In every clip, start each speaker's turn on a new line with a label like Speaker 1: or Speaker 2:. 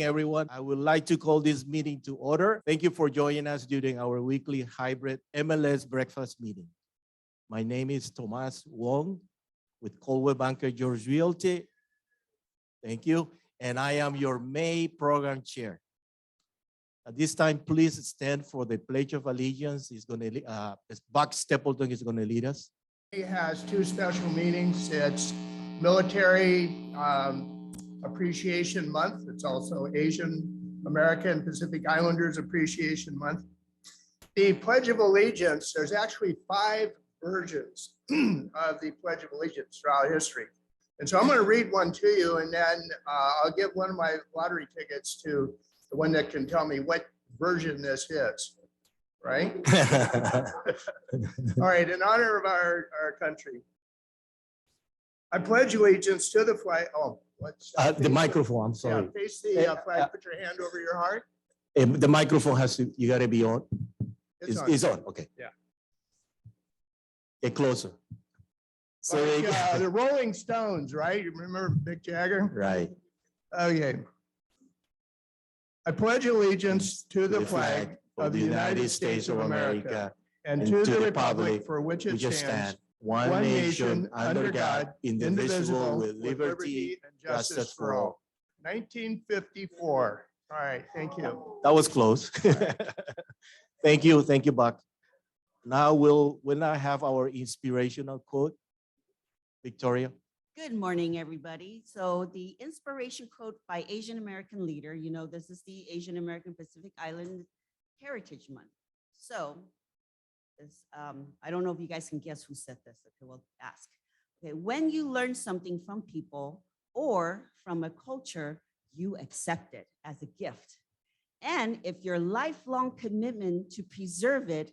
Speaker 1: everyone. I would like to call this meeting to order. Thank you for joining us during our weekly hybrid MLS breakfast meeting. My name is Tomas Wong with Coldwell Banker George Realty. Thank you. And I am your May program chair. At this time, please stand for the Pledge of Allegiance. Buck Stapleton is going to lead us.
Speaker 2: He has two special meetings. It's Military Appreciation Month. It's also Asian American Pacific Islanders Appreciation Month. The Pledge of Allegiance, there's actually 5 versions of the Pledge of Allegiance throughout history. And so I'm going to read one to you, and then I'll give one of my lottery tickets to the one that can tell me what version this is. Right? All right, in honor of our country, I pledge allegiance to the flag. Oh, what's
Speaker 1: the microphone? I'm sorry.
Speaker 2: Yeah, face the flag. Put your hand over your heart.
Speaker 1: The microphone has to. You got to be on. It's on. Okay.
Speaker 2: Yeah.
Speaker 1: Get closer. So
Speaker 2: like, the Rolling Stones, right? You remember Mick Jagger?
Speaker 1: Right.
Speaker 2: Okay. I pledge allegiance to the flag of the United States of America and to the republic for which it stands, one nation, under God, indivisible, with liberty and justice for all. 1954. All right, thank you.
Speaker 1: That was close. Thank you, Buck. Now we'll now have our inspirational quote. Victoria.
Speaker 3: Good morning, everybody. So the inspiration quote by Asian American leader, you know, this is the Asian American Pacific Island Heritage Month. So this, I don't know if you guys can guess who said this. Okay, we'll ask. Okay, when you learn something from people or from a culture, you accept it as a gift. And if your lifelong commitment to preserve it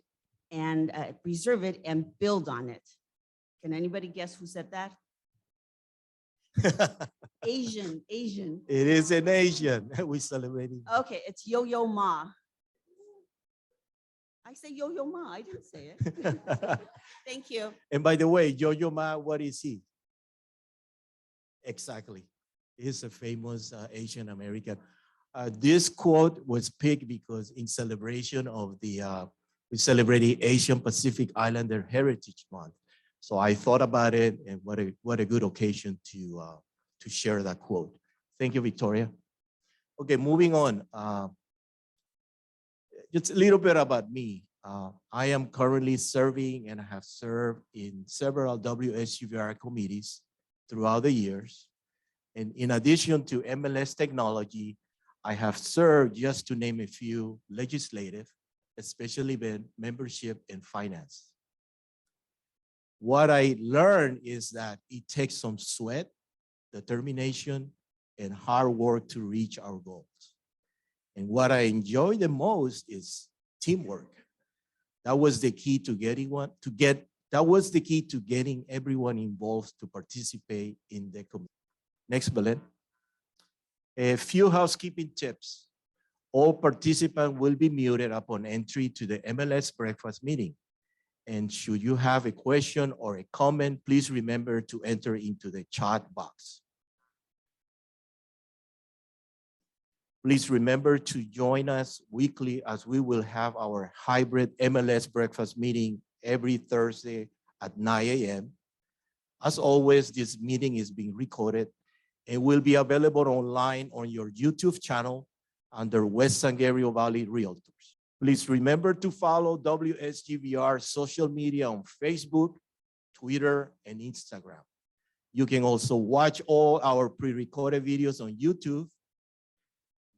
Speaker 3: and build on it. Can anybody guess who said that? Asian.
Speaker 1: It is an Asian. We celebrating.
Speaker 3: Okay, it's Yo-Yo Ma. I say Yo-Yo Ma, I didn't say it. Thank you.
Speaker 1: And by the way, Yo-Yo Ma, what is he? Exactly. He's a famous Asian American. This quote was picked because in celebration of we celebrating Asian Pacific Islander Heritage Month. So I thought about it, and what a good occasion to share that quote. Thank you, Victoria. Okay, moving on. Just a little bit about me. I am currently serving and have served in several WSUVR committees throughout the years. And in addition to MLS technology, I have served, just to name a few, legislative, especially membership and finance. What I learned is that it takes some sweat, determination, and hard work to reach our goals. And what I enjoy the most is teamwork. That was the key to getting everyone involved to participate in the committee. Next, Belen. A few housekeeping tips. All participants will be muted upon entry to the MLS breakfast meeting. And should you have a question or a comment, please remember to enter into the chat box. Please remember to join us weekly as we will have our hybrid MLS breakfast meeting every Thursday at 9 a.m. As always, this meeting is being recorded and will be available online on your YouTube channel under West San Gabriel Valley Realtors. Please remember to follow WSGVR social media on Facebook, Twitter, and Instagram. You can also watch all our pre-recorded videos on YouTube.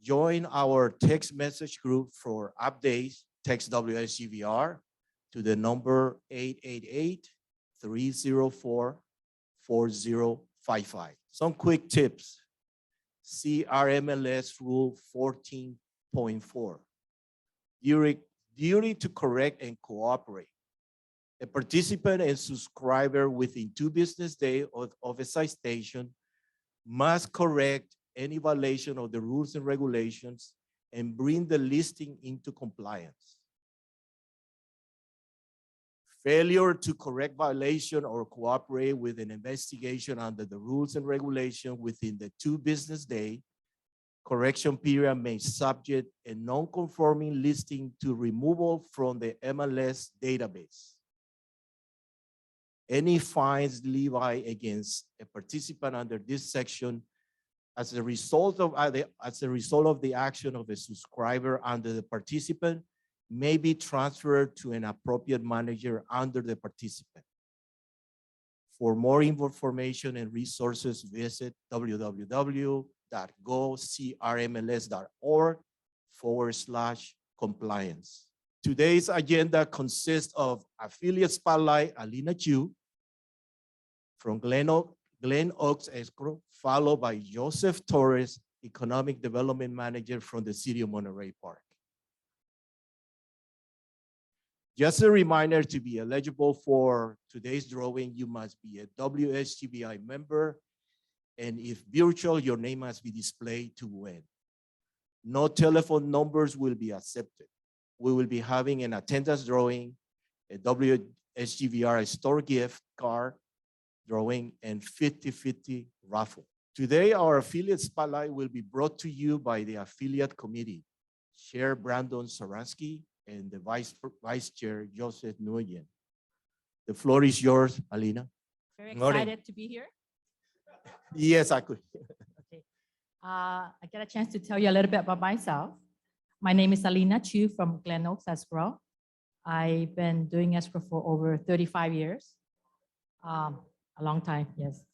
Speaker 1: Join our text message group for updates. Text WSGVR to the number 888-304-4055. Some quick tips. CRMLS Rule 14.4. Duty to correct and cooperate. A participant and subscriber within 2 business days of a citation must correct any violation of the rules and regulations and bring the listing into compliance. Failure to correct violation or cooperate with an investigation under the rules and regulations within the 2 business days correction period may subject a non-conforming listing to removal from the MLS database. Any fines levied against a participant under this section as a result of the action of a subscriber under the participant may be transferred to an appropriate manager under the participant. For more information and resources, visit www.gocrmls.org/compliance. Today's agenda consists of affiliate spotlight, Alina Chu from Glen Oaks Escrow, followed by Joseph Torres, Economic Development Manager from the City of Monterey Park. Just a reminder, to be eligible for today's drawing, you must be a WSGBI member, and if virtual, your name must be displayed to win. No telephone numbers will be accepted. We will be having an attendance drawing, a WSGVR store gift card drawing, and 50-50 raffle. Today, our affiliate spotlight will be brought to you by the affiliate committee, Chair Brandon Soransky and the Vice Chair Joseph Nguyen. The floor is yours, Alina.
Speaker 4: Very
Speaker 1: Morning.
Speaker 4: excited to be here.
Speaker 1: Yes, I could.
Speaker 4: Okay. I get a chance to tell you a little bit about myself. My name is Alina Chu from Glen Oaks Escrow. I've been doing escrow for over 35 years. A long time, yes.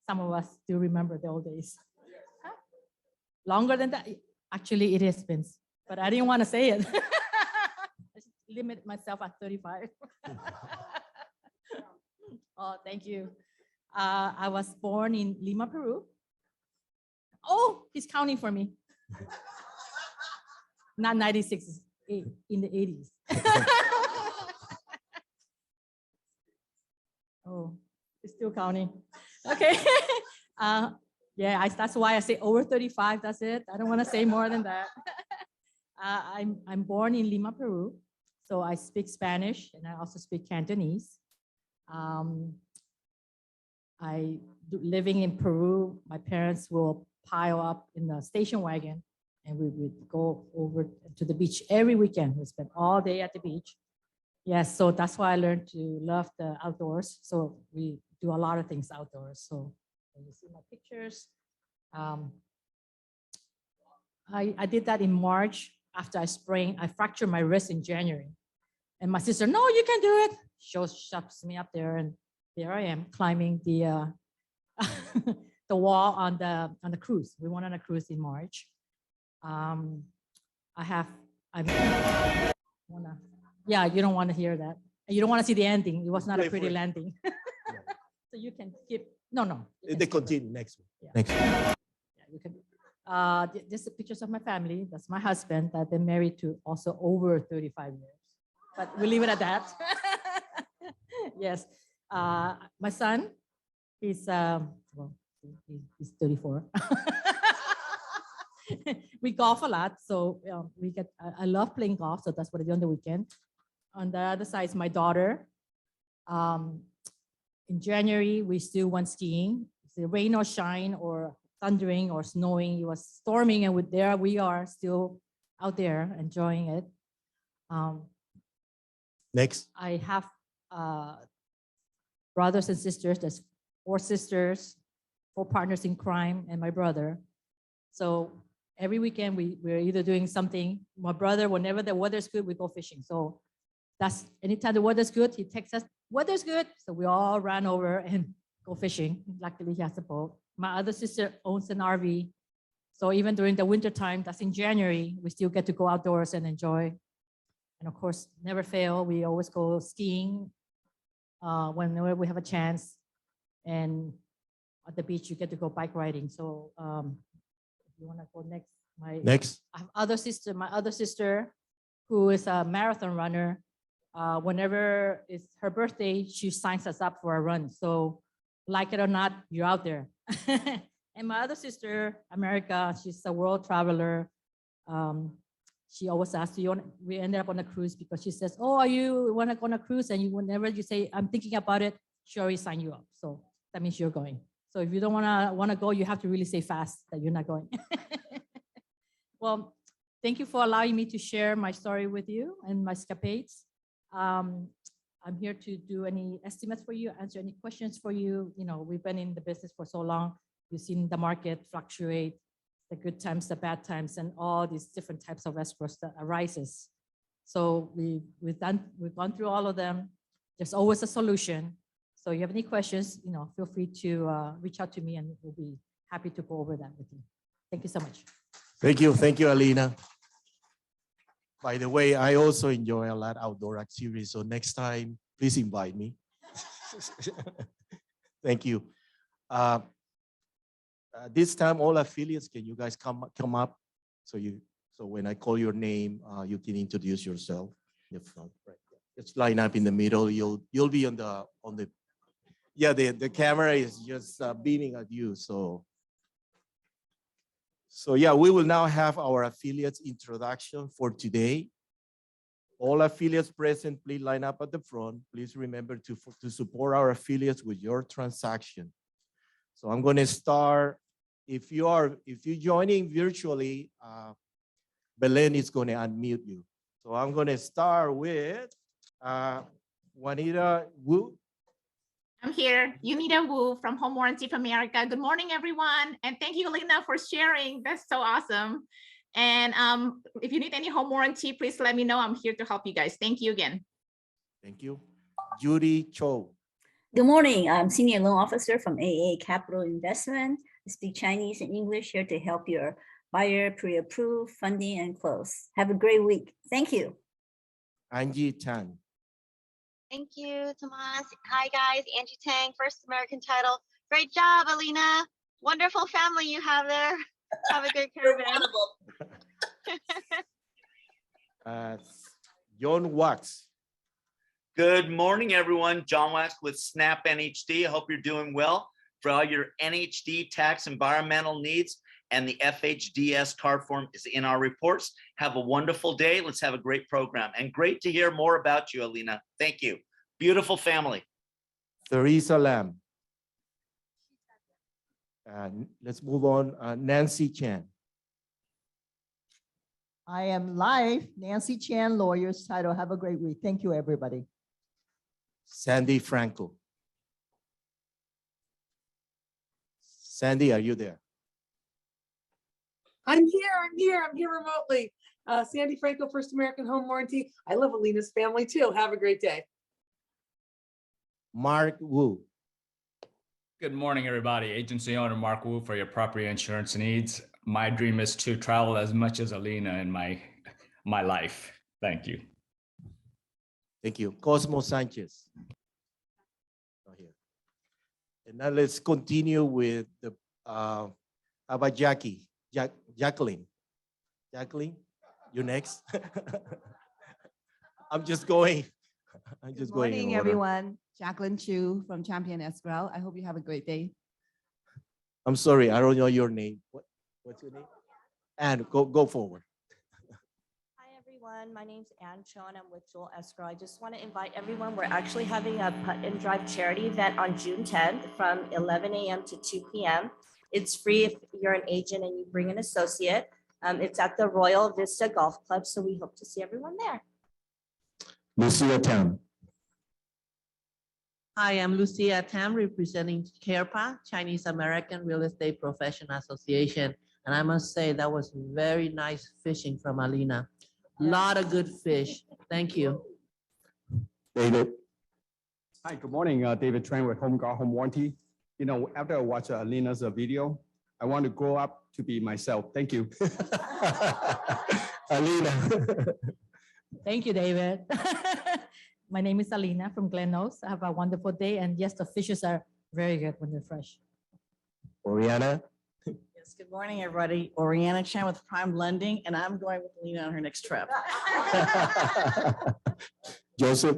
Speaker 4: Some of us do remember the old days. Longer than that, actually it has been, but I didn't want to say it. I just limit myself at 35. Oh, thank you. I was born in Lima, Peru. Oh, he's counting for me. Not 96, in the 80s. Oh, it's still counting. Okay. Yeah, that's why I say over 35, that's it. I don't want to say more than that. I'm born in Lima, Peru. So I speak Spanish and I also speak Cantonese. Living in Peru, my parents will pile up in the station wagon and we would go over to the beach every weekend. We spend all day at the beach. Yes, so that's why I learned to love the outdoors. So we do a lot of things outdoors. So when you see my pictures, I did that in March after I fractured my wrist in January. And my sister, no, you can do it. Shoves me up there and there I am climbing the the wall on the cruise. We went on a cruise in March. Yeah, you don't want to hear that. You don't want to see the ending. It was not a pretty landing. So you can skip. No.
Speaker 1: They continue next one.
Speaker 4: Yeah.
Speaker 1: Next one.
Speaker 4: Yeah, you can. This is pictures of my family. That's my husband. I've been married to also over 35 years. But we leave it at that. Yes. My son, he's 34. We golf a lot, so I love playing golf, so that's what I do on the weekend. On the other side is my daughter. In January, we still went skiing. The rain or shine or thundering or snowing, it was storming, and there we are still out there enjoying it.
Speaker 1: Next.
Speaker 4: I have brothers and sisters. There's 4 sisters, 4 partners in crime, and my brother. So every weekend we're either doing something. My brother, whenever the weather's good, we go fishing. So that's anytime the weather's good, he texts us, weather's good. So we all ran over and go fishing. Luckily, he has a boat. My other sister owns an RV. So even during the winter time, that's in January, we still get to go outdoors and enjoy. And of course, never fail. We always go skiing whenever we have a chance. And at the beach, you get to go bike riding. So if you want to go next.
Speaker 1: Next.
Speaker 4: I have my other sister, who is a marathon runner. Whenever it's her birthday, she signs us up for a run. So like it or not, you're out there. And my other sister, America, she's a world traveler. She always asks, we ended up on a cruise because she says, oh, you want to go on a cruise? And whenever you say, I'm thinking about it, she already signed you up. So that means you're going. So if you don't wanna go, you have to really say fast that you're not going. Well, thank you for allowing me to share my story with you and my escapades. I'm here to do any estimates for you, answer any questions for you. You know, we've been in the business for so long. You've seen the market fluctuate, the good times, the bad times, and all these different types of escrows that arises. So we've gone through all of them. There's always a solution. So you have any questions, you know, feel free to reach out to me and we'll be happy to go over that with you. Thank you so much.
Speaker 1: Thank you, Alina. By the way, I also enjoy a lot outdoor activities. So next time, please invite me. Thank you. This time, all affiliates, can you guys come up? So when I call your name, you can introduce yourself in the front. Right. Just line up in the middle. You'll be on the yeah. The camera is just beaming at you. So yeah, we will now have our affiliates introduction for today. All affiliates present, please line up at the front. Please remember to support our affiliates with your transaction. So I'm going to start. If you're joining virtually, Belen is going to unmute you. So I'm going to start with Juanita Wu.
Speaker 5: I'm here, Unita Wu from Home Warranty of America. Good morning, everyone. And thank you, Lena, for sharing. That's so awesome. And if you need any home warranty, please let me know. I'm here to help you guys. Thank you again.
Speaker 1: Thank you. Judy Cho.
Speaker 6: Good morning. I'm Senior Loan Officer from AA Capital Investment. I speak Chinese and English here to help your buyer pre-approve, funding, and close. Have a great week. Thank you.
Speaker 1: Angie Tan.
Speaker 7: Thank you, Tomas. Hi, guys. Angie Tang, First American Title. Great job, Alina. Wonderful family you have there. Have a good caravan.
Speaker 1: John Wax.
Speaker 8: Good morning, everyone. John Wax with Snap NHD. I hope you're doing well for all your NHD tax environmental needs. And the FHDS card form is in our reports. Have a wonderful day. Let's have a great program. And great to hear more about you, Alina. Thank you. Beautiful family.
Speaker 1: Theresa Lam. Let's move on. Nancy Chan.
Speaker 9: I am live, Nancy Chan, lawyer's title. Have a great week. Thank you, everybody.
Speaker 1: Sandy Franco. Sandy, are you there?
Speaker 10: I'm here remotely. Sandy Franco, First American Home Warranty. I love Alina's family too. Have a great day.
Speaker 1: Mark Wu.
Speaker 11: Good morning, everybody. Agency owner Mark Wu for your property insurance needs. My dream is to travel as much as Alina in my life. Thank you.
Speaker 1: Thank you. Cosmo Sanchez. Not here. And now let's continue with the how about Jackie? Jacqueline. Jacqueline, you next. I'm just going. I'm just going.
Speaker 12: Good morning, everyone. Jacqueline Chu from Champion Escrow. I hope you have a great day.
Speaker 1: I'm sorry, I don't know your name. What's your name? And go forward.
Speaker 13: Hi, everyone. My name's Ann Cho, and I'm with Joel Escrow. I just want to invite everyone. We're actually having a Putt and Drive charity event on June 10th from 11 a.m. to 2 p.m. It's free if you're an agent and you bring an associate. It's at the Royal Vista Golf Club, so we hope to see everyone there.
Speaker 1: Lucia Tam.
Speaker 14: Hi, I'm Lucia Tam, representing CAREPA, Chinese American Real Estate Professional Association. And I must say that was very nice fishing from Alina. A lot of good fish. Thank you.
Speaker 1: David.
Speaker 15: Hi, good morning. David Tran with Home Warranty. You know, after I watch Alina's video, I want to grow up to be myself. Thank you.
Speaker 1: Alina.
Speaker 4: Thank you, David. My name is Alina from Glen Oaks. Have a wonderful day. And yes, the fishes are very good when they're fresh.
Speaker 1: Oriana.
Speaker 16: Yes, good morning, everybody. Oriana Chan with Prime Lending, and I'm going with Alina on her next trip.
Speaker 1: Joseph.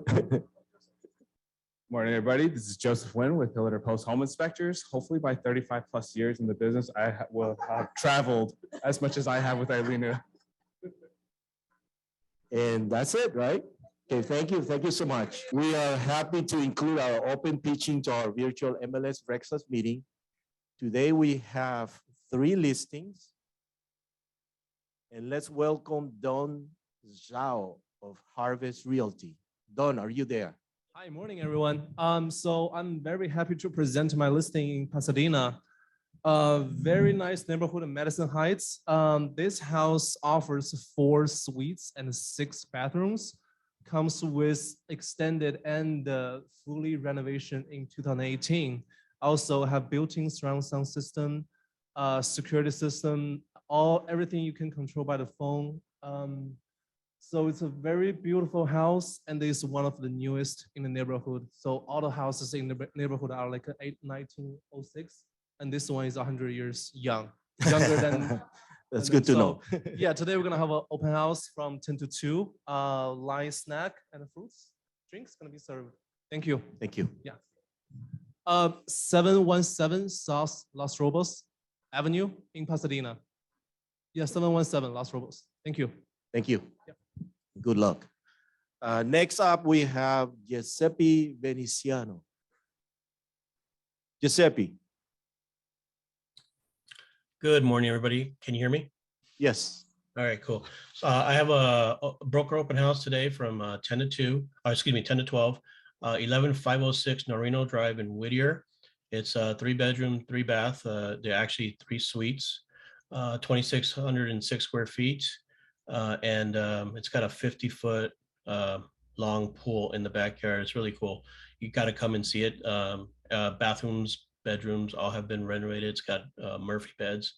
Speaker 17: Morning, everybody. This is Joseph Nguyen with Hilliter Post Home Inspectors. Hopefully by 35 plus years in the business, I will have traveled as much as I have with Alina.
Speaker 1: And that's it, right? Okay, thank you. Thank you so much. We are happy to include our open pitching to our virtual MLS breakfast meeting. Today we have 3 listings. And let's welcome Don Zhao of Harvest Realty. Don, are you there?
Speaker 18: Hi, morning, everyone. So I'm very happy to present my listing in Pasadena. A very nice neighborhood in Madison Heights. This house offers 4 suites and 6 bathrooms. Comes with extended and fully renovation in 2018. Also have built-in surround sound system, security system, everything you can control by the phone. So it's a very beautiful house, and it's one of the newest in the neighborhood. So all the houses in the neighborhood are like 1906, and this one is 100 years young, younger than.
Speaker 1: That's good to know.
Speaker 18: Yeah, today we're gonna have an open house from 10 to 2. Light snack and fruits, drinks gonna be served. Thank you.
Speaker 1: Thank you.
Speaker 18: Yeah. 717 South Los Robos Avenue in Pasadena. Yeah, 717 Los Robos. Thank you.
Speaker 1: Thank you. Good luck. Next up, we have Giuseppe Veneciano. Giuseppe.
Speaker 19: Good morning, everybody. Can you hear me?
Speaker 1: Yes.
Speaker 19: All right, cool. So I have a broker open house today from 10 to 2, excuse me, 10 to 12, 11506 Norino Drive in Whittier. It's a 3-bedroom, 3-bath. They're actually 3 suites, 2,606 square feet. And it's got a 50-foot long pool in the backyard. It's really cool. You got to come and see it. Bathrooms, bedrooms all have been renovated. It's got Murphy beds.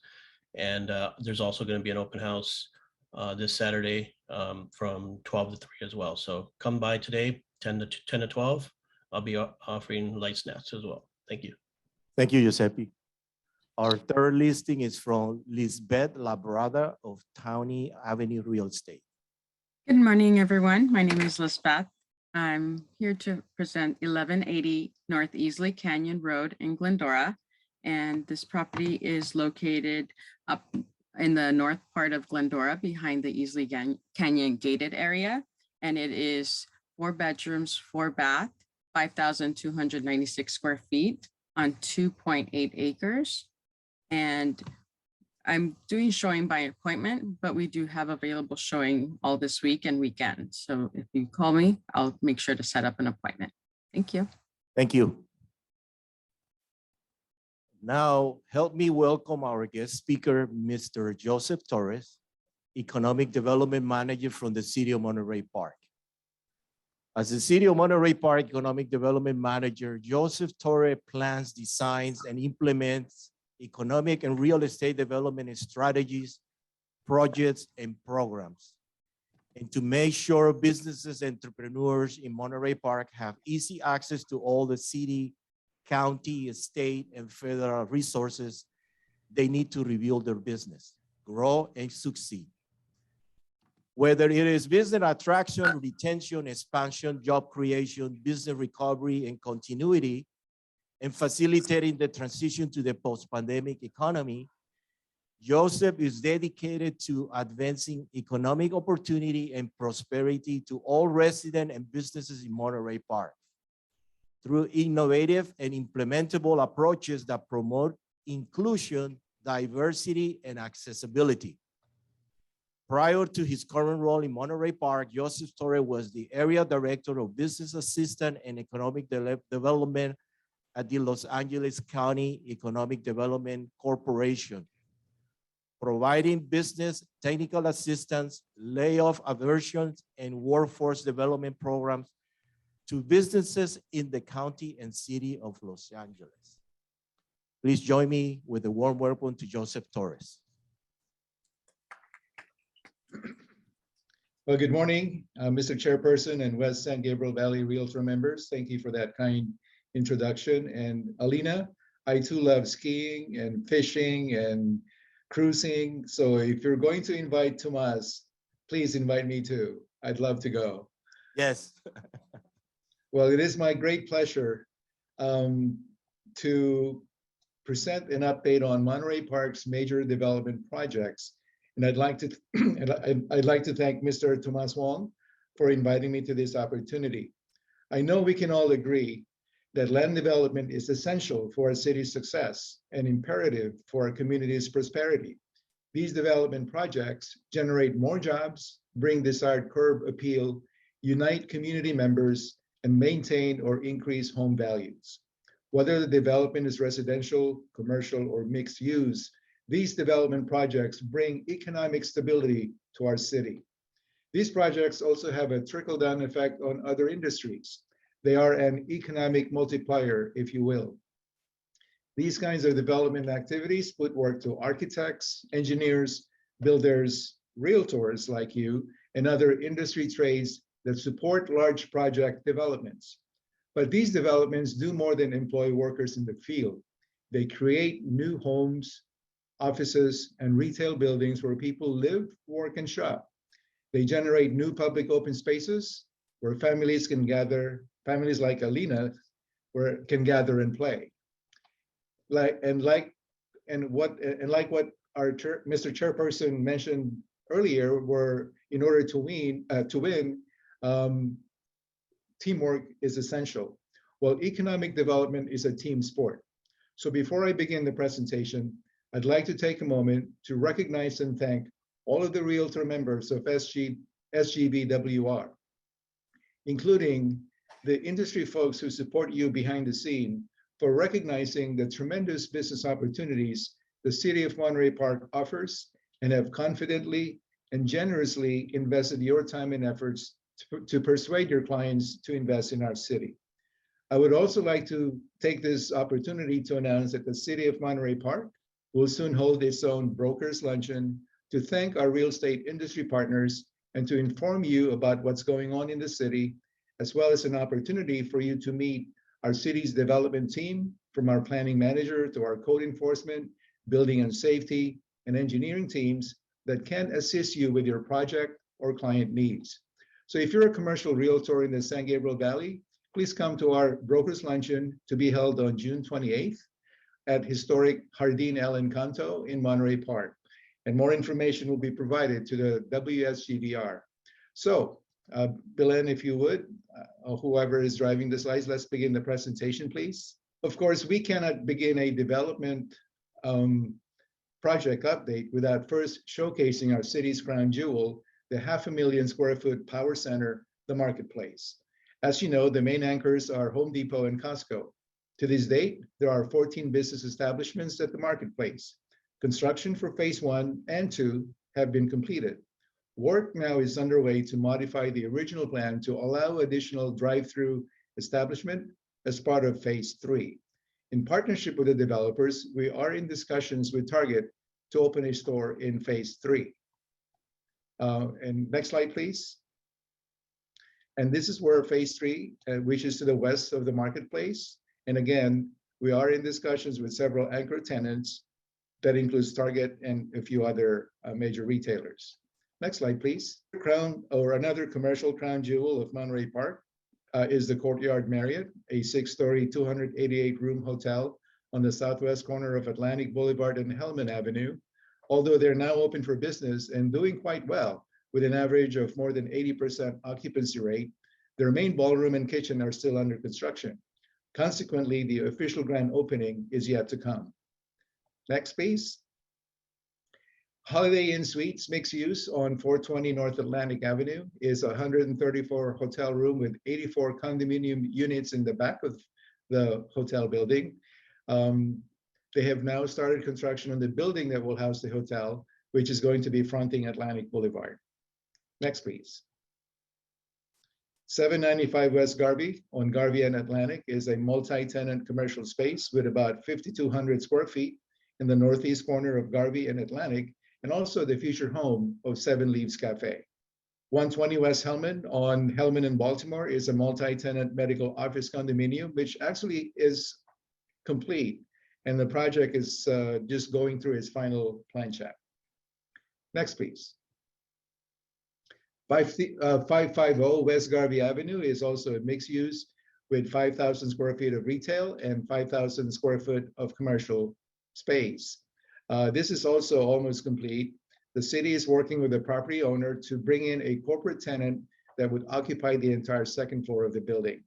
Speaker 19: And there's also going to be an open house this Saturday from 12 to 3 as well. So come by today, 10 to 12. I'll be offering light snacks as well. Thank you.
Speaker 1: Thank you, Giuseppe. Our third listing is from Lisbeth Labrada of Downey Avenue Real Estate.
Speaker 20: Good morning, everyone. My name is Lisbeth. I'm here to present 1180 North Easley Canyon Road in Glendora. And this property is located up in the north part of Glendora behind the Easley Canyon gated area. And it is 4 bedrooms, 4 bath, 5,296 square feet on 2.8 acres. And I'm doing showing by appointment, but we do have available showing all this week and weekend. So if you call me, I'll make sure to set up an appointment. Thank you.
Speaker 1: Thank you. Now, help me welcome our guest speaker, Mr. Joseph Torres, Economic Development Manager from the City of Monterey Park. As the City of Monterey Park Economic Development Manager, Joseph Torres plans, designs, and implements economic and real estate development strategies, projects, and programs. And to make sure businesses and entrepreneurs in Monterey Park have easy access to all the city, county, state, and federal resources, they need to rebuild their business, grow, and succeed. Whether it is business attraction, retention, expansion, job creation, business recovery, and continuity, and facilitating the transition to the post-pandemic economy, Joseph is dedicated to advancing economic opportunity and prosperity to all residents and businesses in Monterey Park through innovative and implementable approaches that promote inclusion, diversity, and accessibility. Prior to his current role in Monterey Park, Joseph Torres was the Area Director of Business Assistance and Economic Development at the Los Angeles County Economic Development Corporation, providing business technical assistance, layoff aversion, and workforce development programs to businesses in the county and city of Los Angeles. Please join me with a warm welcome to Joseph Torres.
Speaker 21: Well, good morning, Mr. Chairperson and West San Gabriel Valley Realtor members. Thank you for that kind introduction. And Alina, I too love skiing and fishing and cruising. So if you're going to invite Tomas, please invite me too. I'd love to go.
Speaker 1: Yes.
Speaker 21: Well, it is my great pleasure to present an update on Monterey Park's major development projects. And I'd like to thank Mr. Tomas Wong for inviting me to this opportunity. I know we can all agree that land development is essential for a city's success and imperative for a community's prosperity. These development projects generate more jobs, bring desired curb appeal, unite community members, and maintain or increase home values. Whether the development is residential, commercial, or mixed use, these development projects bring economic stability to our city. These projects also have a trickle-down effect on other industries. They are an economic multiplier, if you will. These kinds of development activities put work to architects, engineers, builders, realtors like you, and other industry trades that support large project developments. But these developments do more than employ workers in the field. They create new homes, offices, and retail buildings where people live, work, and shop. They generate new public open spaces where families can gather, families like Alina, can gather and play. Like what our Mr. Chairperson mentioned earlier, were in order to win, teamwork is essential. Well, economic development is a team sport. So before I begin the presentation, I'd like to take a moment to recognize and thank all of the Realtor members of SGBWR, including the industry folks who support you behind the scene, for recognizing the tremendous business opportunities the City of Monterey Park offers and have confidently and generously invested your time and efforts to persuade your clients to invest in our city. I would also like to take this opportunity to announce that the City of Monterey Park will soon hold its own brokers luncheon to thank our real estate industry partners and to inform you about what's going on in the city, as well as an opportunity for you to meet our city's development team, from our planning manager to our code enforcement, building and safety, and engineering teams that can assist you with your project or client needs. So if you're a commercial realtor in the San Gabriel Valley, please come to our brokers luncheon to be held on June 28th at historic Jardín El Encanto in Monterey Park. And more information will be provided to the WSGVR. So, Belen, if you would, whoever is driving the slides, let's begin the presentation, please. Of course, we cannot begin a development project update without first showcasing our city's crown jewel, the 500,000 square foot power center, the Marketplace. As you know, the main anchors are Home Depot and Costco. To this date, there are 14 business establishments at the Marketplace. Construction for phase 1 and 2 have been completed. Work now is underway to modify the original plan to allow additional drive-through establishment as part of phase 3. In partnership with the developers, we are in discussions with Target to open a store in phase 3. And next slide, please. And this is where phase 3, which is to the west of the Marketplace. And again, we are in discussions with several anchor tenants. That includes Target and a few other major retailers. Next slide, please. Crown, or another commercial crown jewel of Monterey Park, is the Courtyard Marriott, a 6-story, 288-room hotel on the southwest corner of Atlantic Boulevard and Hellman Avenue. Although they're now open for business and doing quite well, with an average of more than 80% occupancy rate, their main ballroom and kitchen are still under construction. Consequently, the official grand opening is yet to come. Next, please. Holiday Inn Suites mixed use on 420 North Atlantic Avenue is a 134 hotel room with 84 condominium units in the back of the hotel building. They have now started construction on the building that will house the hotel, which is going to be fronting Atlantic Boulevard. Next, please. 795 West Garvey on Garvey and Atlantic is a multi-tenant commercial space with about 5,200 square feet in the northeast corner of Garvey and Atlantic, and also the future home of Seven Leaves Cafe. 120 West Hellman on Hellman in Baltimore is a multi-tenant medical office condominium, which actually is complete, and the project is just going through its final plan check. Next, please. 550 West Garvey Avenue is also a mixed use with 5,000 square feet of retail and 5,000 square foot of commercial space. This is also almost complete. The city is working with the property owner to bring in a corporate tenant that would occupy the entire second floor of the building.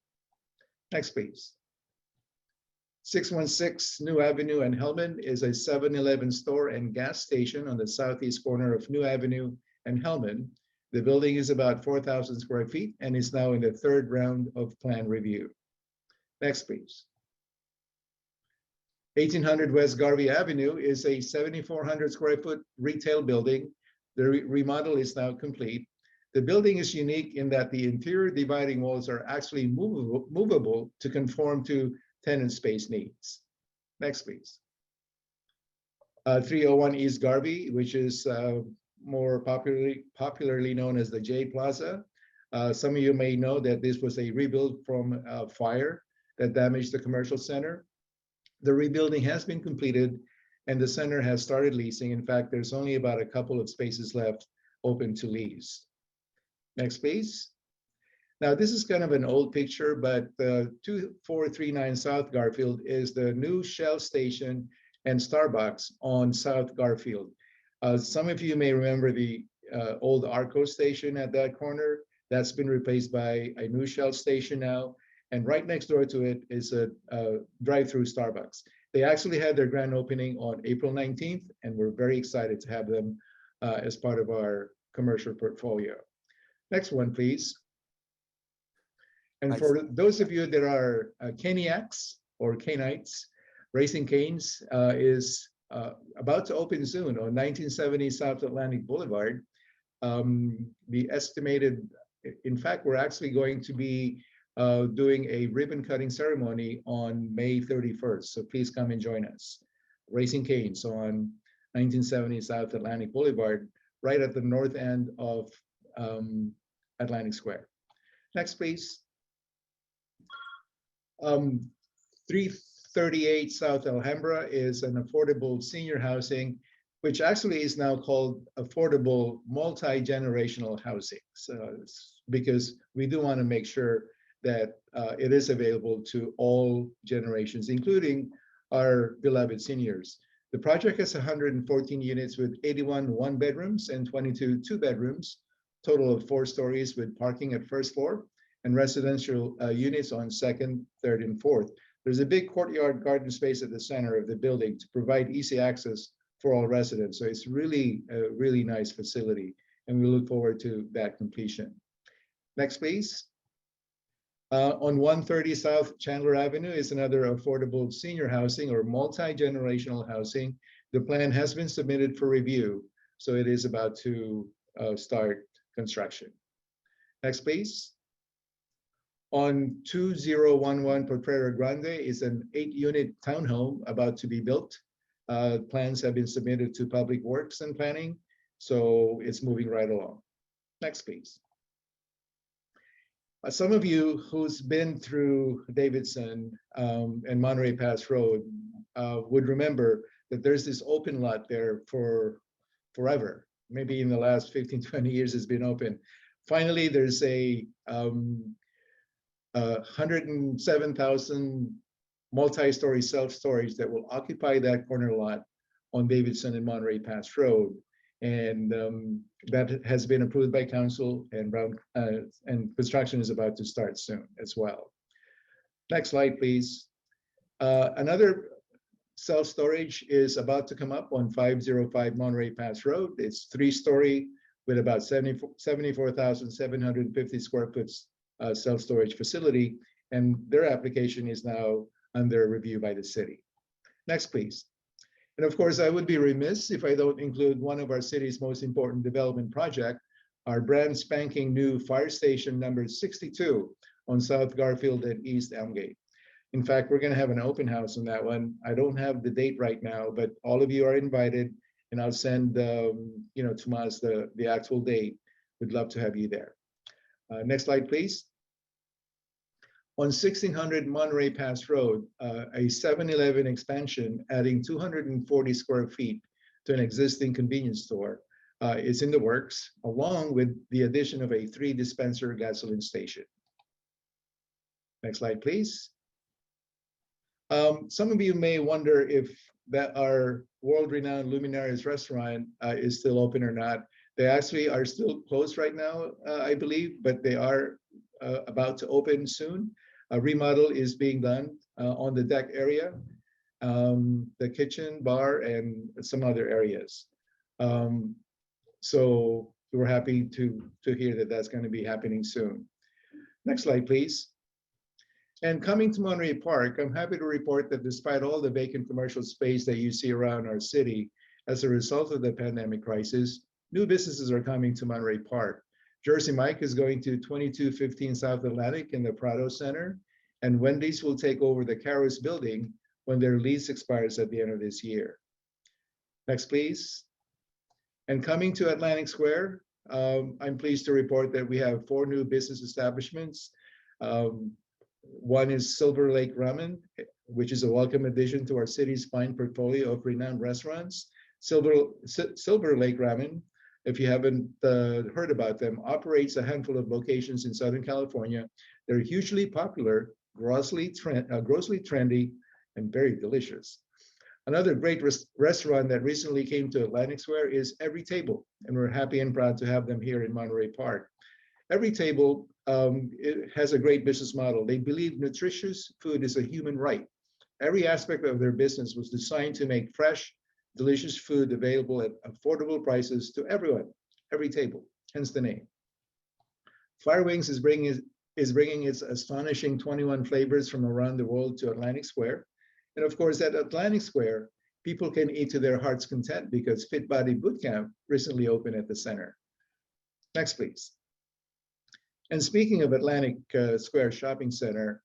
Speaker 21: Next, please. 616 New Avenue and Hellman is a 7-Eleven store and gas station on the southeast corner of New Avenue and Hellman. The building is about 4,000 square feet and is now in the third round of plan review. Next, please. 1800 West Garvey Avenue is a 7,400 square foot retail building. The remodel is now complete. The building is unique in that the interior dividing walls are actually movable to conform to tenant space needs. Next, please. 301 East Garvey, which is more popularly known as the Jade Plaza. Some of you may know that this was a rebuild from a fire that damaged the commercial center. The rebuilding has been completed and the center has started leasing. In fact, there's only about a couple of spaces left open to lease. Next, please. Now, this is kind of an old picture, but 2439 South Garfield is the new Shell station and Starbucks on South Garfield. Some of you may remember the old Arco station at that corner. That's been replaced by a new Shell station now. And right next door to it is a drive-through Starbucks. They actually had their grand opening on April 19th, and we're very excited to have them as part of our commercial portfolio. Next one, please. And for those of you that are Caniacs or Canites, Racing Canes is about to open soon on 1970 South Atlantic Boulevard. The estimated, in fact, we're actually going to be doing a ribbon cutting ceremony on May 31st. So please come and join us. Racing Canes on 1970 South Atlantic Boulevard, right at the north end of Atlantic Square. Next, please. 338 South Alhambra is an affordable senior housing, which actually is now called affordable multi-generational housing. So because we do want to make sure that it is available to all generations, including our beloved seniors. The project has 114 units with 81 one-bedrooms and 22 two-bedrooms, total of 4 stories with parking at first floor, and residential units on second, third, and fourth. There's a big courtyard garden space at the center of the building to provide easy access for all residents. So it's really a really nice facility, and we look forward to that completion. Next, please. On 130 South Chandler Avenue is another affordable senior housing or multi-generational housing. The plan has been submitted for review, so it is about to start construction. Next, please. On 2011 Potrero Grande is an 8-unit townhome about to be built. Plans have been submitted to Public Works and Planning, so it's moving right along. Next, please. Some of you who's been through Davidson and Monterey Pass Road would remember that there's this open lot there for forever. Maybe in the last 15, 20 years it's been open. Finally, there's a 107,000 multi-story self-storage that will occupy that corner lot on Davidson and Monterey Pass Road. And that has been approved by council, and construction is about to start soon as well. Next slide, please. Another self-storage is about to come up on 505 Monterey Pass Road. It's 3-story with about 74,750 square foot self-storage facility, and their application is now under review by the city. Next, please. And of course, I would be remiss if I don't include one of our city's most important development project, our brand spanking new fire station number 62 on South Garfield and East Elmgate. In fact, we're going to have an open house on that one. I don't have the date right now, but all of you are invited, and I'll send Tomas the actual date. We'd love to have you there. Next slide, please. On 1600 Monterey Pass Road, a 7-Eleven expansion adding 240 square feet to an existing convenience store is in the works, along with the addition of a 3-dispenser gasoline station. Next slide, please. Some of you may wonder if that our world-renowned Luminarias restaurant is still open or not. They actually are still closed right now, I believe, but they are about to open soon. A remodel is being done on the deck area, the kitchen, bar, and some other areas. So we're happy to hear that that's going to be happening soon. Next slide, please. And coming to Monterey Park, I'm happy to report that despite all the vacant commercial space that you see around our city as a result of the pandemic crisis, new businesses are coming to Monterey Park. Jersey Mike is going to 2215 South Atlantic in the Prado Center, and Wendy's will take over the Caros building when their lease expires at the end of this year. Next, please. And coming to Atlantic Square, I'm pleased to report that we have 4 new business establishments. One is Silver Lake Ramen, which is a welcome addition to our city's fine portfolio of renowned restaurants. Silver Lake Ramen, if you haven't heard about them, operates a handful of locations in Southern California. They're hugely popular, grossly trendy, and very delicious. Another great restaurant that recently came to Atlantic Square is Every Table, and we're happy and proud to have them here in Monterey Park. Every Table it has a great business model. They believe nutritious food is a human right. Every aspect of their business was designed to make fresh, delicious food available at affordable prices to everyone. Every Table, hence the name. Fire Wings is bringing its astonishing 21 flavors from around the world to Atlantic Square. And of course, at Atlantic Square, people can eat to their heart's content because Fit Body Bootcamp recently opened at the center. Next, please. And speaking of Atlantic Square Shopping Center,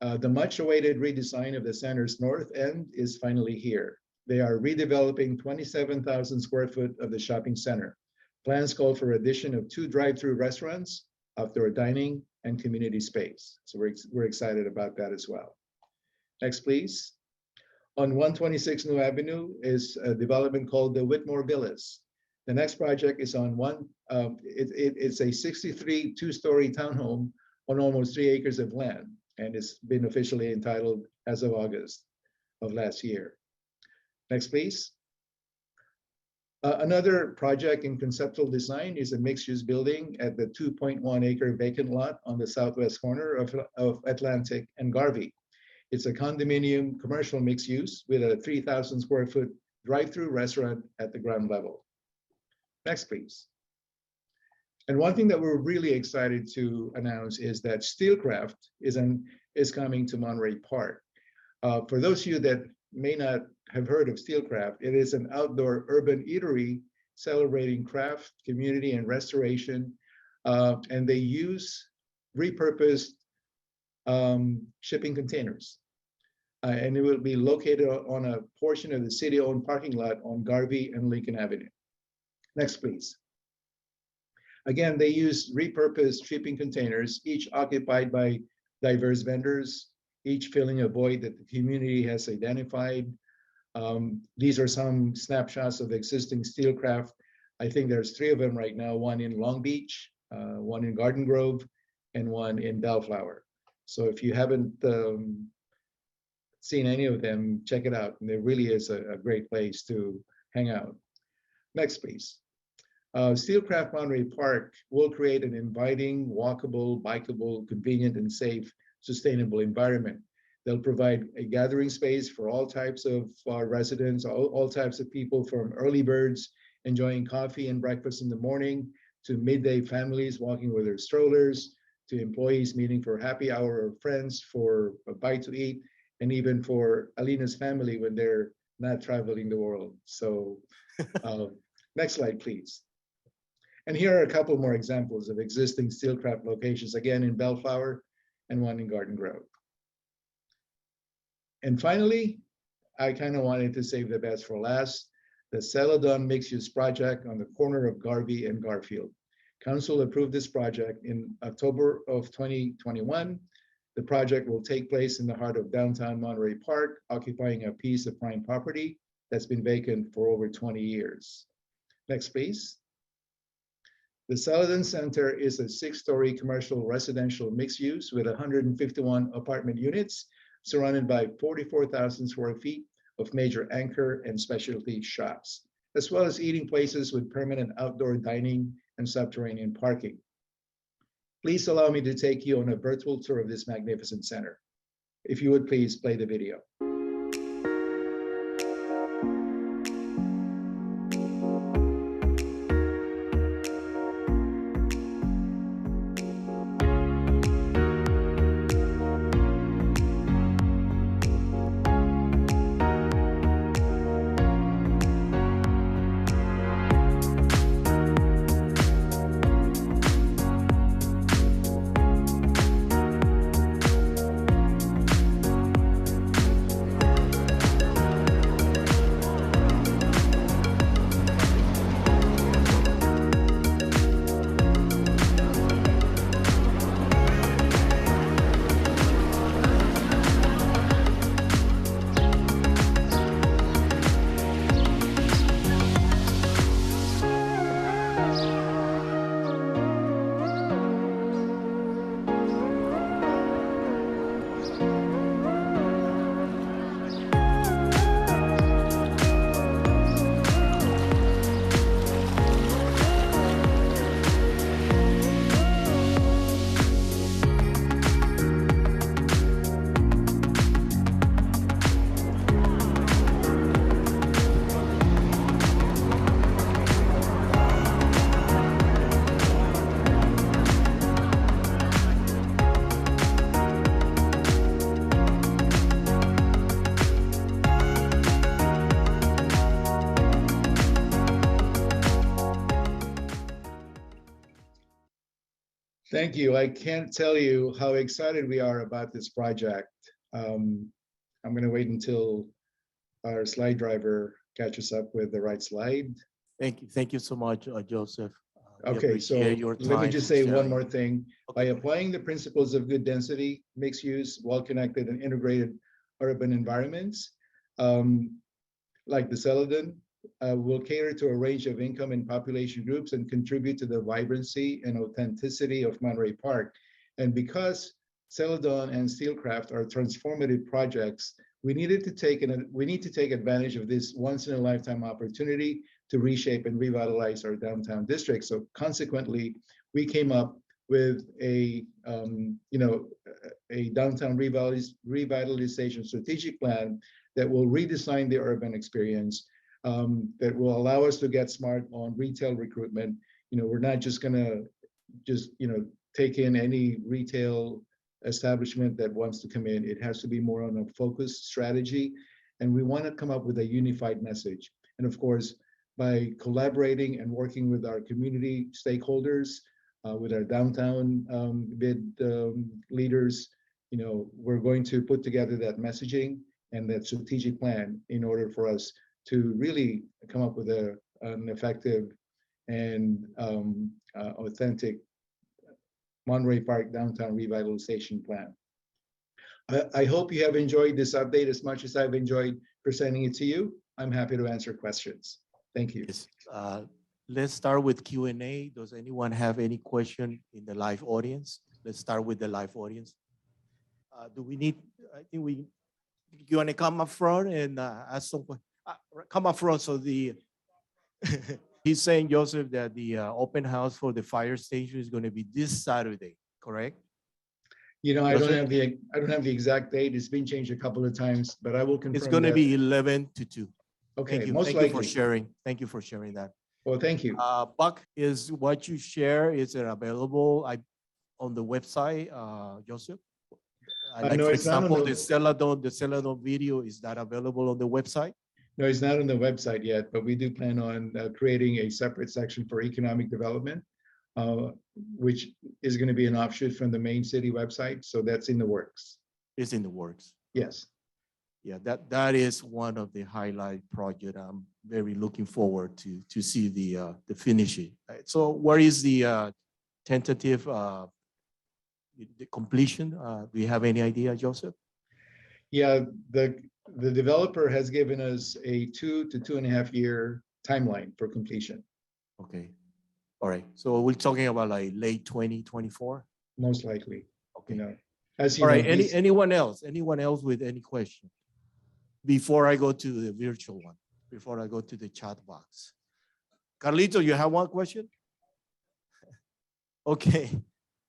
Speaker 21: the much-awaited redesign of the center's north end is finally here. They are redeveloping 27,000 square foot of the shopping center. Plans call for addition of 2 drive-through restaurants, outdoor dining, and community space. So we're excited about that as well. Next, please. On 126 New Avenue is a development called the Whitmore Villas. The next project is on it's a 63 2-story townhome on almost 3 acres of land, and it's been officially entitled as of August of last year. Next, please. Another project in conceptual design is a mixed-use building at the 2.1-acre vacant lot on the southwest corner of Atlantic and Garvey. It's a condominium commercial mixed use with a 3,000 square foot drive-through restaurant at the ground level. Next, please. And one thing that we're really excited to announce is that SteelCraft is coming to Monterey Park. For those of you that may not have heard of SteelCraft, it is an outdoor urban eatery celebrating craft, community, and restoration. And they use repurposed shipping containers. And it will be located on a portion of the city-owned parking lot on Garvey and Lincoln Avenue. Next, please. Again, they use repurposed shipping containers, each occupied by diverse vendors, each filling a void that the community has identified. These are some snapshots of existing SteelCraft. I think there's 3 of them right now, one in Long Beach, one in Garden Grove, and one in Bellflower. So if you haven't seen any of them, check it out. And it really is a great place to hang out. Next, please. SteelCraft Monterey Park will create an inviting, walkable, bikeable, convenient, and safe, sustainable environment. They'll provide a gathering space for all types of residents, all types of people, from early birds enjoying coffee and breakfast in the morning, to midday families walking with their strollers, to employees meeting for happy hour, or friends for a bite to eat, and even for Alina's family when they're not traveling the world. So next slide, please. And here are a couple more examples of existing SteelCraft locations, again in Bellflower and one in Garden Grove. And finally, I kind of wanted to save the best for last, the Celadon mixed-use project on the corner of Garvey and Garfield. Council approved this project in October of 2021. The project will take place in the heart of downtown Monterey Park, occupying a piece of prime property that's been vacant for over 20 years. Next, please. The Celadon Center is a 6-story commercial residential mixed use with 151 apartment units surrounded by 44,000 square feet of major anchor and specialty shops, as well as eating places with permanent outdoor dining and subterranean parking. please allow me to take you on a virtual tour of this magnificent center. If you would please play the video. Thank you. I can't tell you how excited we are about this project. I'm going to wait until our slide driver catches up with the right slide.
Speaker 1: Thank you. Thank you so much, Joseph. We
Speaker 21: Okay, so
Speaker 1: appreciate your
Speaker 21: let me
Speaker 1: time
Speaker 21: just
Speaker 1: for
Speaker 21: say one
Speaker 1: sharing.
Speaker 21: more thing. By applying the principles of good density, mixed use, well-connected and integrated urban environments, like the Celadon, will cater to a range of income and population groups and contribute to the vibrancy and authenticity of Monterey Park. And because Celadon and SteelCraft are transformative projects, we need to take advantage of this once-in-a-lifetime opportunity to reshape and revitalize our downtown district. So consequently, we came up with a downtown revitalization strategic plan that will redesign the urban experience, that will allow us to get smart on retail recruitment. We're not just gonna take in any retail establishment that wants to come in. It has to be more on a focused strategy, and we want to come up with a unified message. And of course, by collaborating and working with our community stakeholders, with our downtown bid leaders, we're going to put together that messaging and that strategic plan in order for us to really come up with an effective and authentic Monterey Park downtown revitalization plan. I hope you have enjoyed this update as much as I've enjoyed presenting it to you. I'm happy to answer questions. Thank you.
Speaker 1: Yes. Let's start with Q&A. Does anyone have any question in the live audience? Let's start with the live audience. Do we need, I think you want to come up front and ask some questions? Come up front. So he's saying, Joseph, that the open house for the fire station is going to be this Saturday, correct?
Speaker 21: I don't have the exact date. It's been changed a couple of times, but I will confirm.
Speaker 1: It's going to be 11 to 2.
Speaker 21: Okay,
Speaker 1: thank you.
Speaker 21: most
Speaker 1: Thank
Speaker 21: likely.
Speaker 1: you for sharing. Thank you for sharing that.
Speaker 21: Well, thank you.
Speaker 1: Buck, is what you share, is it available on the website, Joseph? Like,
Speaker 21: No,
Speaker 1: for
Speaker 21: it's not on
Speaker 1: example, the Celadon video, is that available on the website?
Speaker 21: No, it's not on the website yet, but we do plan on creating a separate section for economic development, which is going to be an offshoot from the main city website. So that's in the works.
Speaker 1: It's in the works.
Speaker 21: Yes.
Speaker 1: Yeah, that is one of the highlight project. I'm very looking forward to see the finishing. Right, so where is the tentative the completion? Do you have any idea, Joseph?
Speaker 21: Yeah, the developer has given us a 2 to 2.5 year timeline for completion.
Speaker 1: Okay. All right. So we're talking about like late 2024?
Speaker 21: Most likely.
Speaker 1: Okay.
Speaker 21: As you
Speaker 1: All
Speaker 21: know,
Speaker 1: right. Anyone else? Anyone else with any question? Before I go to the virtual one, before I go to the chat box. Carlito, you have one question? Okay.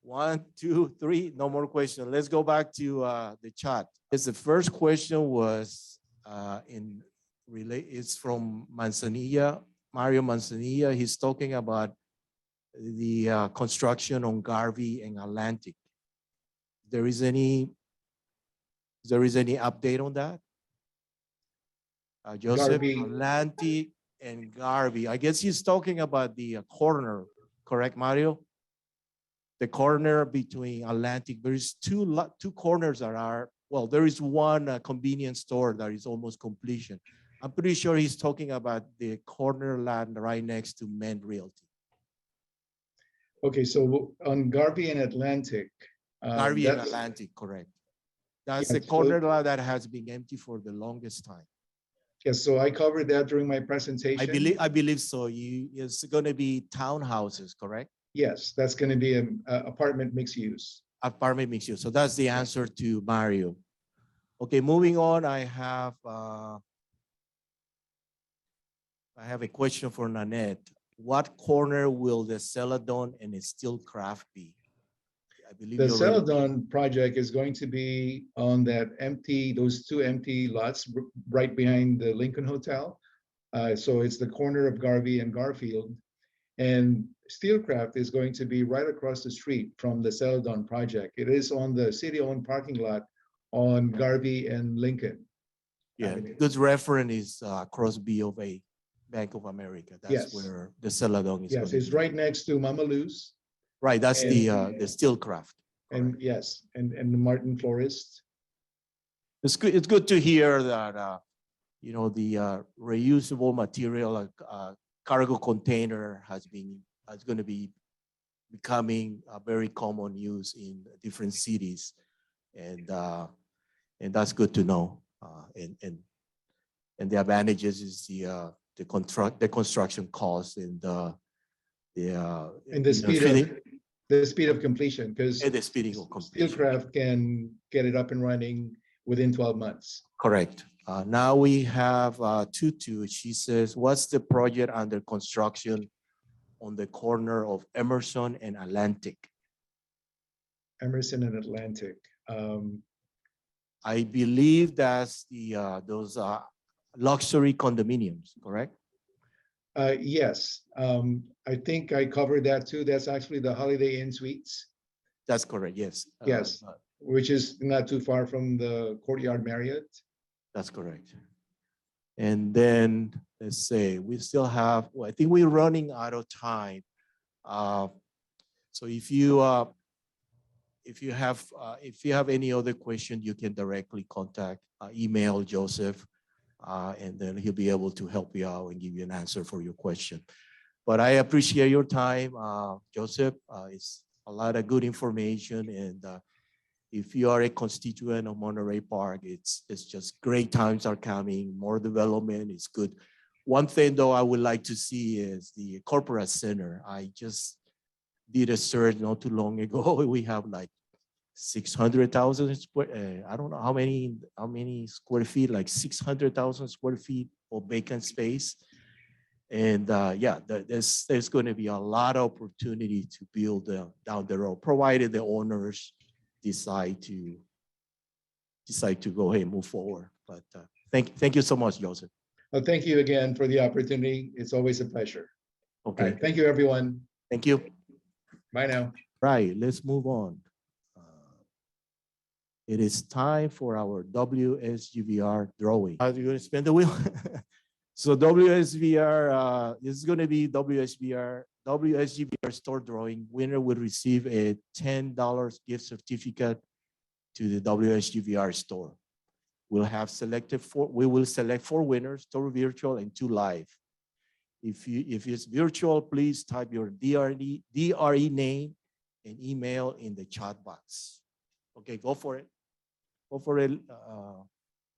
Speaker 1: 1, 2, 3. No more questions. Let's go back to the chat. Yes, the first question was it's from Manzanilla, Mario Manzanilla. He's talking about the construction on Garvey and Atlantic. There is any update on that? Joseph,
Speaker 21: Garvey.
Speaker 1: Atlantic and Garvey. I guess he's talking about the corner, correct, Mario? The corner between Atlantic. There is two corners that are, well, there is one convenience store that is almost completion. I'm pretty sure he's talking about the corner land right next to Mend Realty.
Speaker 21: Okay, so on Garvey and Atlantic.
Speaker 1: Garvey and
Speaker 21: that's-
Speaker 1: Atlantic, correct. That's
Speaker 21: Yeah,
Speaker 1: the corner lot that has been empty for the longest time.
Speaker 21: Yes, so I covered that during my presentation.
Speaker 1: I believe so. It's going to be townhouses, correct?
Speaker 21: Yes, that's going to be an apartment mixed use.
Speaker 1: Apartment mixed use. So that's the answer to Mario. Okay, moving on. I have a question for Nanette. What corner will the Celadon and the SteelCraft be? I believe
Speaker 21: The
Speaker 1: you already-
Speaker 21: Celadon project is going to be on those two empty lots right behind the Lincoln Hotel. So it's the corner of Garvey and Garfield. And SteelCraft is going to be right across the street from the Celadon project. It is on the city-owned parking lot on Garvey and Lincoln.
Speaker 1: Yeah,
Speaker 21: Avenue.
Speaker 1: good reference is across B of A, Bank of America. That's
Speaker 21: Yes.
Speaker 1: where the Celadon is.
Speaker 21: Yes,
Speaker 1: gonna
Speaker 21: it's
Speaker 1: be.
Speaker 21: right next to Mama Lou's.
Speaker 1: Right, that's
Speaker 21: and-
Speaker 1: the SteelCraft.
Speaker 21: And yes, and the Martin Florist.
Speaker 1: It's good to hear that, the reusable material, cargo container is going to be becoming a very common use in different cities. And that's good to know. And the advantages is the construction cost and the
Speaker 21: speed of completion, because
Speaker 1: and the speed of completion.
Speaker 21: SteelCraft can get it up and running within 12 months.
Speaker 1: Correct. Now we have Tutu. She says, what's the project under construction on the corner of Emerson and Atlantic?
Speaker 21: Emerson and Atlantic.
Speaker 1: I believe that's those luxury condominiums, correct?
Speaker 21: Yes, I think I covered that too. That's actually the Holiday Inn Suites.
Speaker 1: That's correct, yes.
Speaker 21: Yes, which is not too far from the Courtyard Marriott.
Speaker 1: That's correct. And then let's say we still have, well, I think we're running out of time. So if you have any other question, you can directly contact, email Joseph, and then he'll be able to help you out and give you an answer for your question. But I appreciate your time, Joseph. It's a lot of good information, and if you are a constituent of Monterey Park, it's just great times are coming, more development is good. One thing though I would like to see is the corporate center. I just did a search not too long ago. We have like 600,000 square, I don't know how many square feet, like 600,000 square feet of vacant space. And yeah, there's going to be a lot of opportunity to build down the road, provided the owners decide to go ahead and move forward. But thank you so much, Joseph.
Speaker 21: Well, thank you again for the opportunity. It's always a pleasure.
Speaker 1: Okay.
Speaker 21: All right, thank you, everyone.
Speaker 1: Thank you.
Speaker 21: Bye now.
Speaker 1: Right, let's move on. It is time for our WSGVR drawing. Are you going to spin the wheel? So WSVR, this is going to be WSGVR store drawing. Winner will receive a $10 gift certificate to the WSGVR store. We will select 4 winners, 2 virtual and 2 live. If it's virtual, please type your DRE name and email in the chat box. Okay, go for it. Go for it,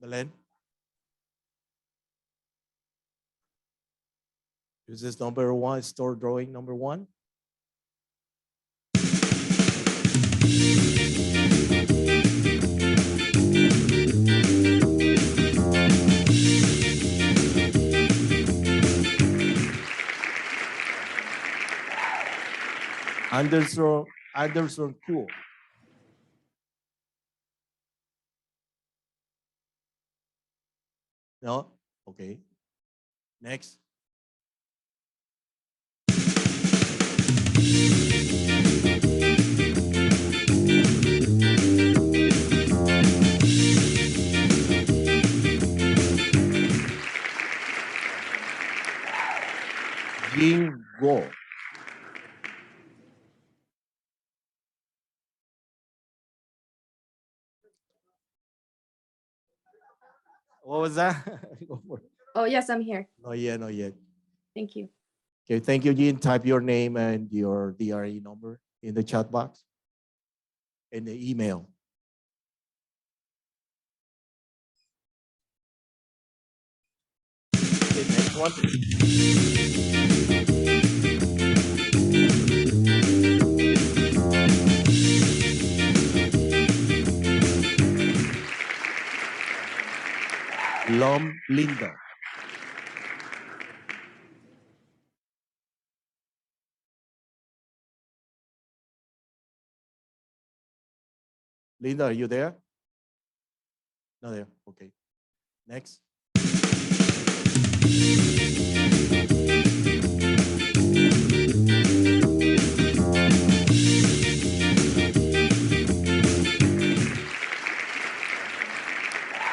Speaker 1: Belen. This is number 1, store drawing number 1. Anderson Cool. No? Okay. Next. Jing Guo. What was that? Go for it.
Speaker 2: Oh, yes, I'm here.
Speaker 1: Not yet, not yet.
Speaker 2: Thank you.
Speaker 1: Okay, thank you, Jean. Type your name and your DRE number in the chat box and the email. Okay, next one. Lom Linda. Linda, are you there? Not there. Okay. Next.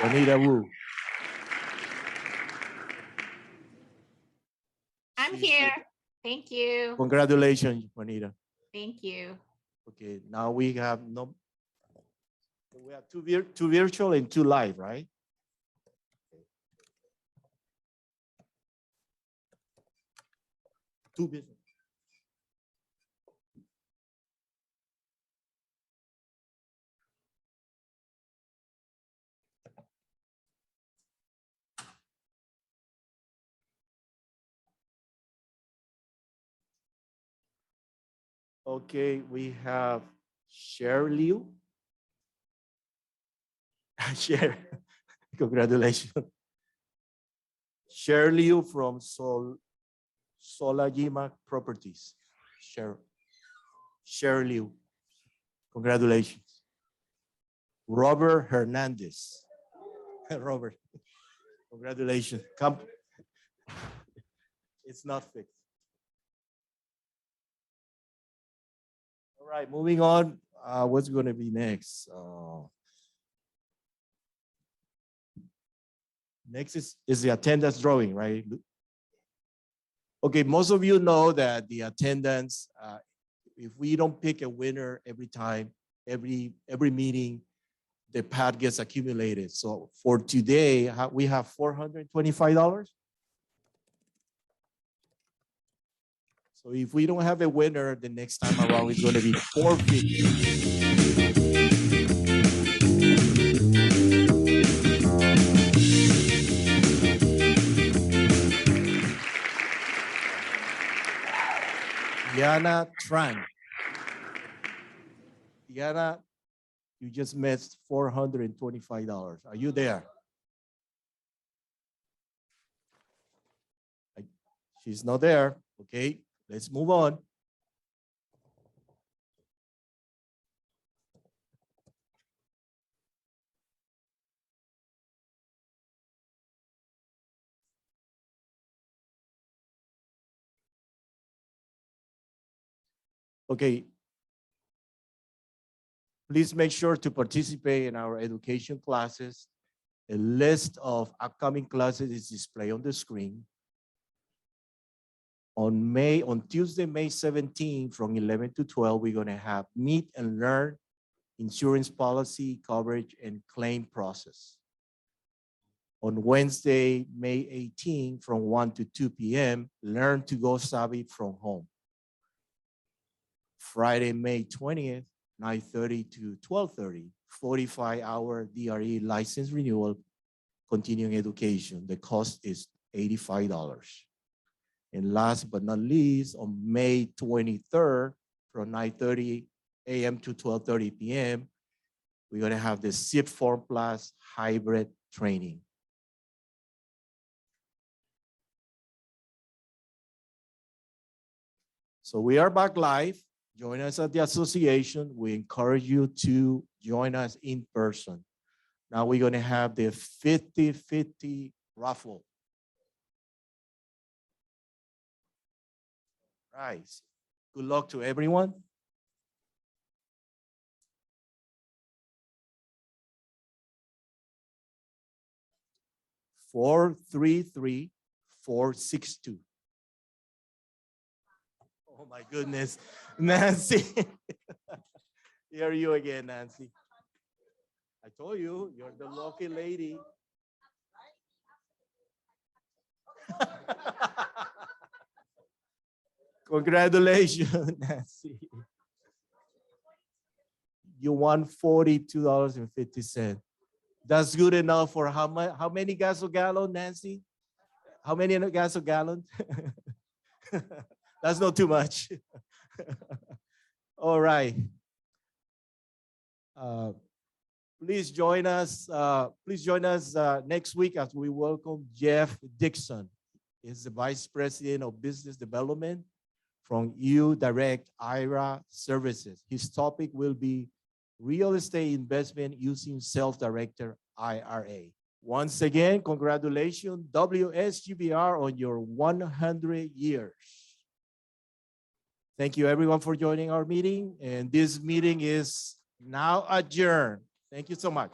Speaker 1: Juanita Wu.
Speaker 5: I'm here. Thank you.
Speaker 1: Congratulations, Juanita.
Speaker 5: Thank you.
Speaker 1: Okay, now we have two virtual and two live, right? Two business. Okay, we have Cher Liu. Cher, congratulations. Cher Liu from Solajima Properties. Cher Liu, congratulations. Robert Hernandez. Robert, congratulations. Come. It's not fixed. All right, moving on. What's going to be next? Next is the attendance drawing, right? Okay, most of you know that the attendance, if we don't pick a winner every time, every meeting, the pad gets accumulated. So for today, we have $425. So if we don't have a winner, the next time around it's going to be $450. Diana Tran. Diana, you just missed $425. Are you there? She's not there. Okay, let's move on. Okay. Please make sure to participate in our education classes. A list of upcoming classes is displayed on the screen. On Tuesday, May 17, from 11 to 12, we're going to have Meet and Learn Insurance Policy Coverage and Claim Process. On Wednesday, May 18, from 1 to 2 p.m., Learn to Go Savvy from Home. Friday, May 20th, 9:30 to 12:30, 45-hour DRE license renewal, continuing education. The cost is $85. And last but not least, on May 23rd, from 9:30 a.m. to 12:30 p.m., we're going to have the SIP Form Plus hybrid training. So we are back live. join us at the association. We encourage you to join us in person. Now we're going to have the 50-50 raffle. Right. Good luck to everyone. Four, 3, 3, 4, 6, 2. Oh my goodness, Nancy. Here you again, Nancy. I told you, you're the lucky lady. Congratulations, Nancy. You won $42.50. That's good enough for how many gas a gallon, Nancy? How many gas a gallon? That's not too much. All right. Please join us. Next week as we welcome Jeff Dixon. He's the Vice President of Business Development from U-Direct IRA Services. His topic will be real estate investment using self-directed IRA. Once again, congratulations, WSGBR, on your 100 years. Thank you everyone for joining our meeting, and this meeting is now adjourned. Thank you so much.